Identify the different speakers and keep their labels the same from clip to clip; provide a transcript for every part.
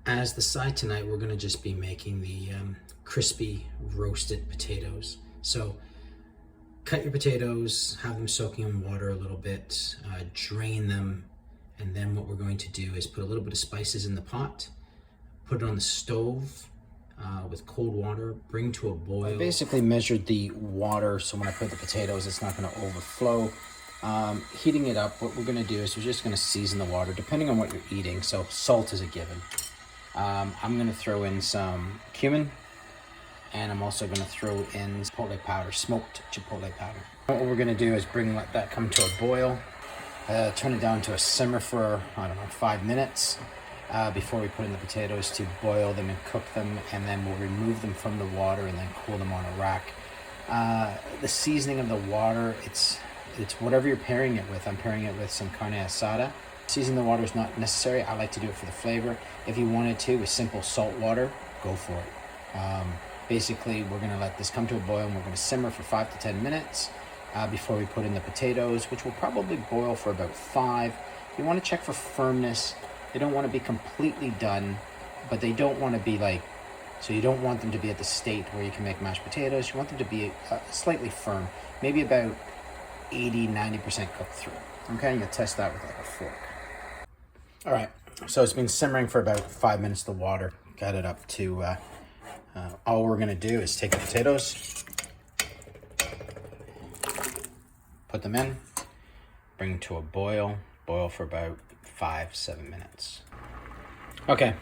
Speaker 1: As the side tonight, we're gonna just be making the crispy roasted potatoes. So cut your potatoes, have them soaking in water a little bit, drain them, and then what we're going to do is put a little bit of spices in the pot, put it on the stove with cold water, bring to a boil. I basically measured the water so when I put the potatoes, it's not gonna overflow. Heating it up, what we're gonna do is we're just gonna season the water depending on what you're eating. So salt is a given. I'm gonna throw in some cumin, and I'm also gonna throw in chipotle powder, smoked chipotle powder. What we're gonna do is let that come to a boil, turn it down to a simmer for, I don't know, 5 minutes before we put in the potatoes to boil them and cook them, and then we'll remove them from the water and then cool them on a rack. The seasoning of the water, it's whatever you're pairing it with. I'm pairing it with some carne asada. Seasoning the water is not necessary. I like to do it for the flavor. If you wanted to, with simple salt water, go for it. Basically, we're gonna let this come to a boil and we're gonna simmer for 5 to 10 minutes before we put in the potatoes, which will probably boil for about 5. You wanna check for firmness. They don't wanna be completely done, but they don't wanna be so you don't want them to be at the state where you can make mashed potatoes. You want them to be slightly firm, maybe about 80-90% cooked through. Okay, you'll test that with a fork. All right, so it's been simmering for about 5 minutes, the water. Got it up to, all we're gonna do is take the potatoes, put them in, bring them to a boil for about 5-7 minutes. Okay,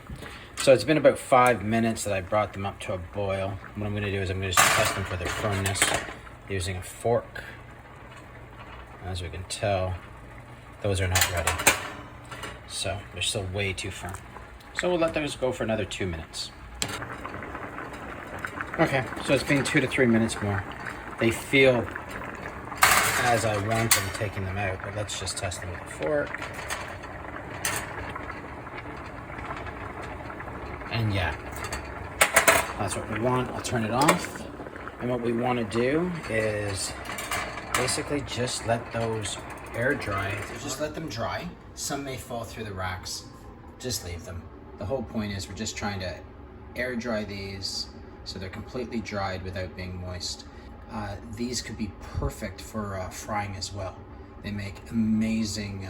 Speaker 1: so it's been about 5 minutes that I brought them up to a boil. What I'm gonna do is I'm gonna just test them for their firmness using a fork. As we can tell, those are not ready. So they're still way too firm. So we'll let those go for another 2 minutes. Okay, so it's been 2 to 3 minutes more. They feel as I want them, taking them out, but let's just test them with a fork. And yeah, that's what we want. I'll turn it off. And what we want to do is basically just let those air dry. So just let them dry. Some may fall through the racks. Just leave them. The whole point is we're just trying to air dry these so they're completely dried without being moist. These could be perfect for frying as well. They make amazing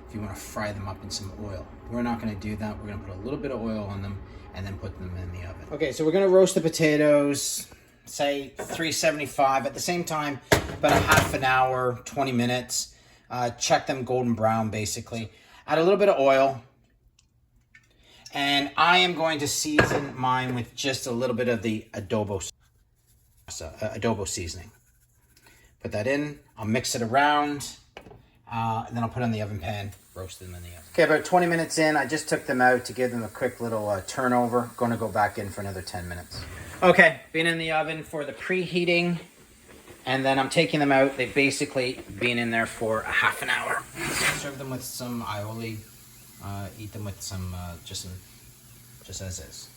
Speaker 1: if you want to fry them up in some oil. We're not going to do that. We're going to put a little bit of oil on them and then put them in the oven. Okay, so we're going to roast the potatoes, say 375. At the same time, about a half an hour, 20 minutes. Check them golden brown, basically. Add a little bit of oil. And I am going to season mine with just a little bit of the adobo seasoning. Put that in. I'll mix it around. And then I'll put it in the oven pan, roast them in the oven. Okay, about 20 minutes in, I just took them out to give them a quick little turnover. Going to go back in for another 10 minutes. Okay, been in the oven for the preheating. And then I'm taking them out. They've basically been in there for a half an hour. Serve them with some aioli. Eat them with some, just as is.